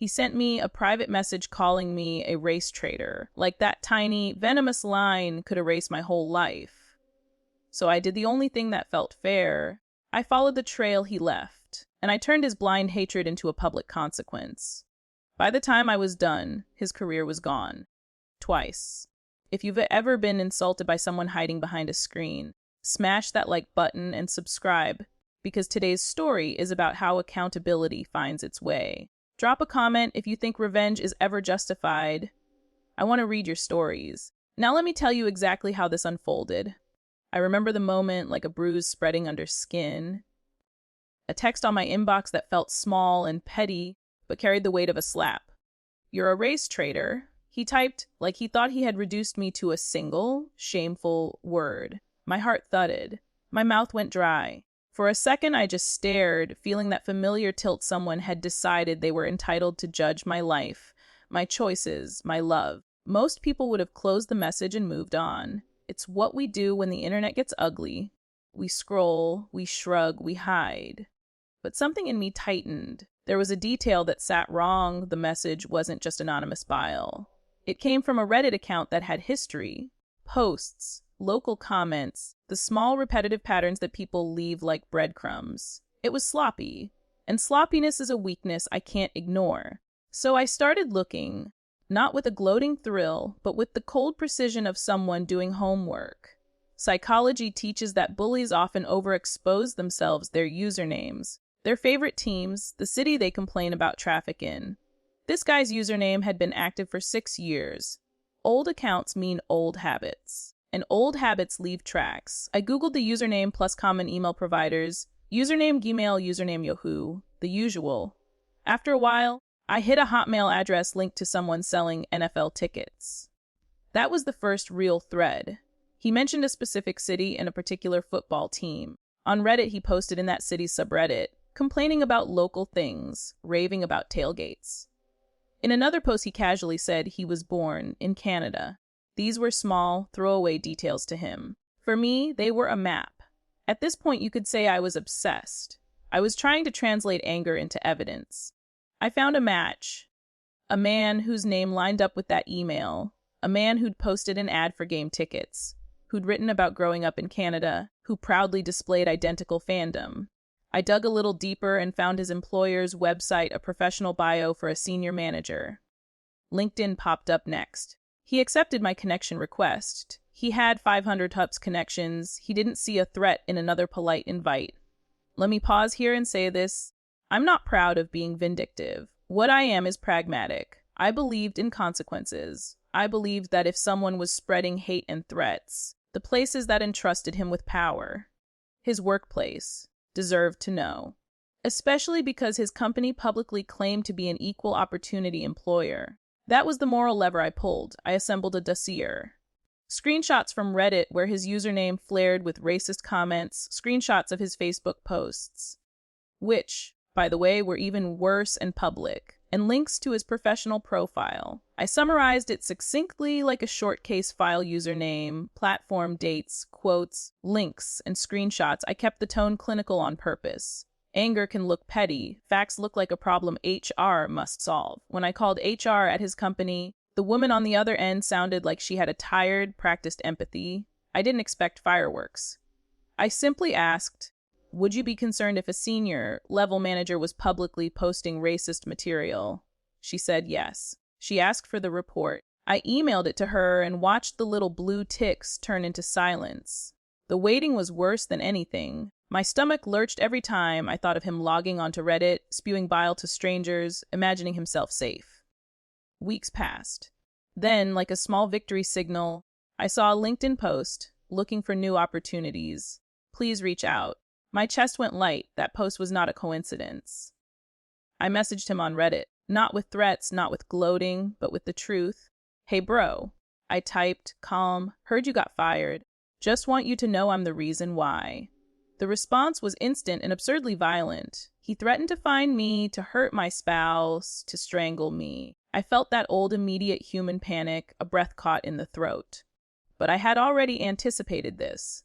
He sent me a private message calling me a race traitor, like that tiny, venomous line could erase my whole life. So I did the only thing that felt fair. I followed the trail he left, and I turned his blind hatred into a public consequence. By the time I was done, his career was gone. Twice. If you've ever been insulted by someone hiding behind a screen, smash that like button and subscribe, because today's story is about how accountability finds its way. Drop a comment if you think revenge is ever justified. I want to read your stories. Now let me tell you exactly how this unfolded. I remember the moment like a bruise spreading under skin. A text on my inbox that felt small and petty, but carried the weight of a slap. "You're a race traitor," he typed, like he thought he had reduced me to a single, shameful word. My heart thudded. My mouth went dry. For a second, I just stared, feeling that familiar tilt someone had decided they were entitled to judge my life, my choices, my love. Most people would have closed the message and moved on. It's what we do when the internet gets ugly. We scroll, we shrug, we hide. But something in me tightened. There was a detail that sat wrong. The message wasn't just anonymous bile. It came from a Reddit account that had history, posts, local comments, the small repetitive patterns that people leave like breadcrumbs. It was sloppy, and sloppiness is a weakness I can't ignore. So I started looking, not with a gloating thrill, but with the cold precision of someone doing homework. Psychology teaches that bullies often overexpose themselves, their usernames, their favorite teams, the city they complain about traffic in. This guy's username had been active for 6 years. Old accounts mean old habits, and old habits leave tracks. I googled the username plus common email providers, username Gmail, username Yahoo, the usual. After a while, I hit a Hotmail address linked to someone selling NFL tickets. That was the first real thread. He mentioned a specific city and a particular football team. On Reddit, he posted in that city's subreddit, complaining about local things, raving about tailgates. In another post, he casually said he was born in Canada. These were small, throwaway details to him. For me, they were a map. At this point, you could say I was obsessed. I was trying to translate anger into evidence. I found a match. A man whose name lined up with that email. A man who'd posted an ad for game tickets. Who'd written about growing up in Canada. Who proudly displayed identical fandom. I dug a little deeper and found his employer's website, a professional bio for a senior manager. LinkedIn popped up next. He accepted my connection request. He had 500 Hups connections. He didn't see a threat in another polite invite. Let me pause here and say this. I'm not proud of being vindictive. What I am is pragmatic. I believed in consequences. I believed that if someone was spreading hate and threats, the places that entrusted him with power, his workplace, deserved to know. Especially because his company publicly claimed to be an equal opportunity employer. That was the moral lever I pulled. I assembled a dossier. Screenshots from Reddit where his username flared with racist comments, screenshots of his Facebook posts, which, by the way, were even worse and public, and links to his professional profile. I summarized it succinctly like a short case file: username, platform, dates, quotes, links, and screenshots. I kept the tone clinical on purpose. Anger can look petty. Facts look like a problem HR must solve. When I called HR at his company, the woman on the other end sounded like she had a tired, practiced empathy. I didn't expect fireworks. I simply asked, would you be concerned if a senior level manager was publicly posting racist material? She said yes. She asked for the report. I emailed it to her and watched the little blue ticks turn into silence. The waiting was worse than anything. My stomach lurched every time I thought of him logging onto Reddit, spewing bile to strangers, imagining himself safe. Weeks passed. Then, like a small victory signal, I saw a LinkedIn post, looking for new opportunities. Please reach out. My chest went light. That post was not a coincidence. I messaged him on Reddit, not with threats, not with gloating, but with the truth. Hey bro, I typed, calm, heard you got fired. Just want you to know I'm the reason why. The response was instant and absurdly violent. He threatened to find me, to hurt my spouse, to strangle me. I felt that old immediate human panic, a breath caught in the throat. But I had already anticipated this.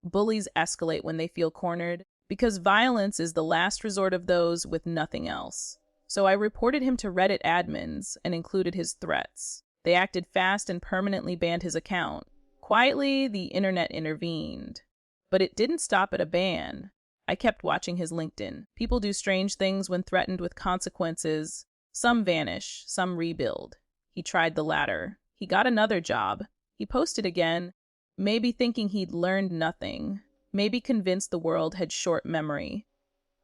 Bullies escalate when they feel cornered, because violence is the last resort of those with nothing else. So I reported him to Reddit admins and included his threats. They acted fast and permanently banned his account. Quietly, the internet intervened. But it didn't stop at a ban. I kept watching his LinkedIn. People do strange things when threatened with consequences. Some vanish, some rebuild. He tried the latter. He got another job. He posted again, maybe thinking he'd learned nothing. Maybe convinced the world had short memory.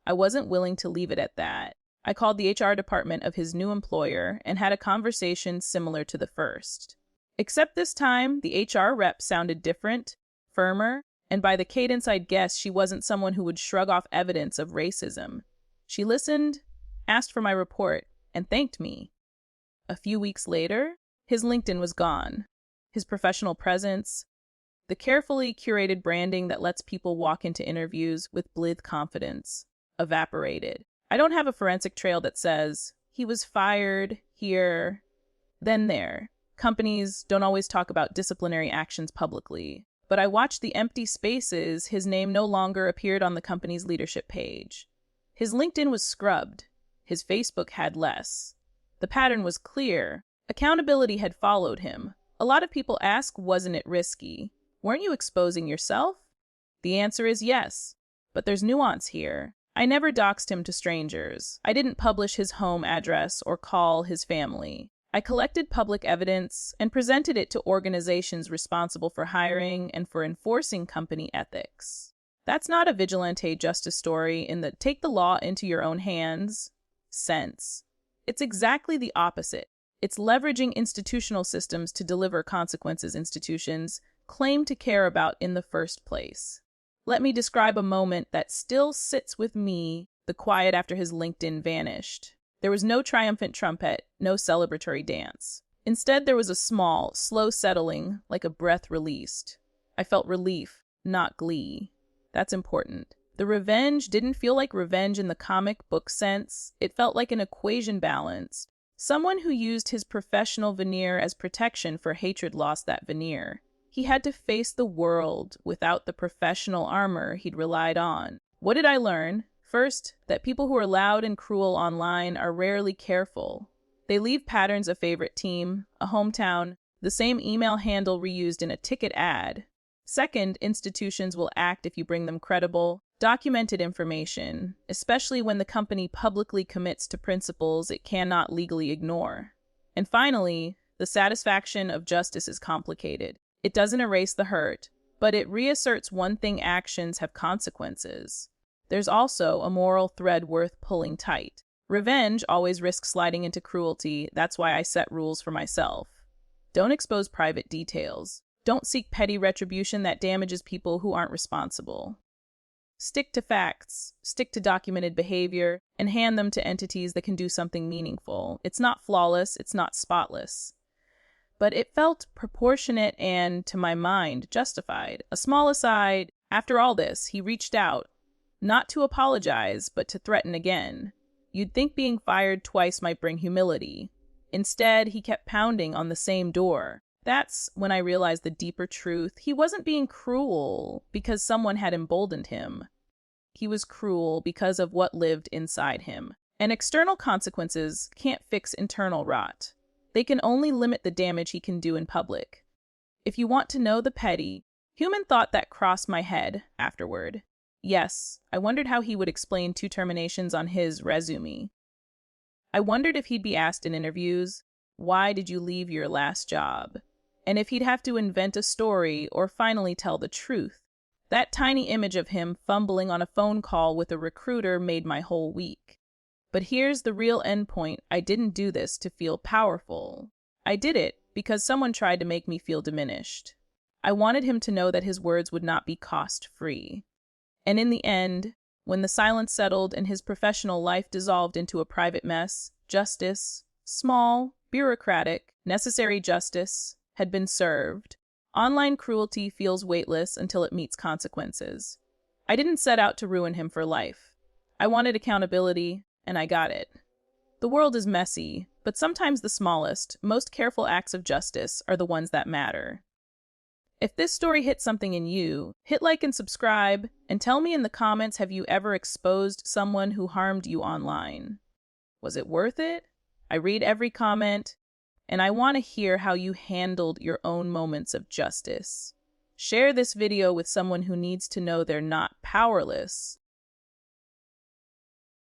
I wasn't willing to leave it at that. I called the HR department of his new employer and had a conversation similar to the first. Except this time, the HR rep sounded different, firmer, and by the cadence I'd guessed, she wasn't someone who would shrug off evidence of racism. She listened, asked for my report, and thanked me. A few weeks later, his LinkedIn was gone. His professional presence, the carefully curated branding that lets people walk into interviews with blithe confidence, evaporated. I don't have a forensic trail that says, he was fired here, then there. Companies don't always talk about disciplinary actions publicly. But I watched the empty spaces. His name no longer appeared on the company's leadership page. His LinkedIn was scrubbed. His Facebook had less. The pattern was clear. Accountability had followed him. A lot of people ask, wasn't it risky? Weren't you exposing yourself? The answer is yes. But there's nuance here. I never doxed him to strangers. I didn't publish his home address or call his family. I collected public evidence and presented it to organizations responsible for hiring and for enforcing company ethics. That's not a vigilante justice story in the take the law into your own hands sense. It's exactly the opposite. It's leveraging institutional systems to deliver consequences institutions claim to care about in the first place. Let me describe a moment that still sits with me, the quiet after his LinkedIn vanished. There was no triumphant trumpet, no celebratory dance. Instead, there was a small, slow settling, like a breath released. I felt relief, not glee. That's important. The revenge didn't feel like revenge in the comic book sense. It felt like an equation balanced. Someone who used his professional veneer as protection for hatred lost that veneer. He had to face the world without the professional armor he'd relied on. What did I learn? First, that people who are loud and cruel online are rarely careful. They leave patterns: a favorite team, a hometown, the same email handle reused in a ticket ad. Second, institutions will act if you bring them credible, documented information, especially when the company publicly commits to principles it cannot legally ignore. And finally, the satisfaction of justice is complicated. It doesn't erase the hurt, but it reasserts one thing: actions have consequences. There's also a moral thread worth pulling tight. Revenge always risks sliding into cruelty. That's why I set rules for myself. Don't expose private details. Don't seek petty retribution that damages people who aren't responsible. Stick to facts, stick to documented behavior, and hand them to entities that can do something meaningful. It's not flawless, it's not spotless. But it felt proportionate and, to my mind, justified. A small aside, after all this, he reached out. Not to apologize, but to threaten again. You'd think being fired twice might bring humility. Instead, he kept pounding on the same door. That's when I realized the deeper truth. He wasn't being cruel because someone had emboldened him. He was cruel because of what lived inside him. And external consequences can't fix internal rot. They can only limit the damage he can do in public. If you want to know the petty, human thought that crossed my head afterward. Yes, I wondered how he would explain 2 terminations on his resume. I wondered if he'd be asked in interviews, why did you leave your last job? And if he'd have to invent a story or finally tell the truth. That tiny image of him fumbling on a phone call with a recruiter made my whole week. But here's the real endpoint. I didn't do this to feel powerful. I did it because someone tried to make me feel diminished. I wanted him to know that his words would not be cost-free. And in the end, when the silence settled and his professional life dissolved into a private mess, justice, small, bureaucratic, necessary justice, had been served. Online cruelty feels weightless until it meets consequences. I didn't set out to ruin him for life. I wanted accountability, and I got it. The world is messy, but sometimes the smallest, most careful acts of justice are the ones that matter. If this story hit something in you, hit like and subscribe, and tell me in the comments, have you ever exposed someone who harmed you online? Was it worth it? I read every comment, and I want to hear how you handled your own moments of justice. Share this video with someone who needs to know they're not powerless.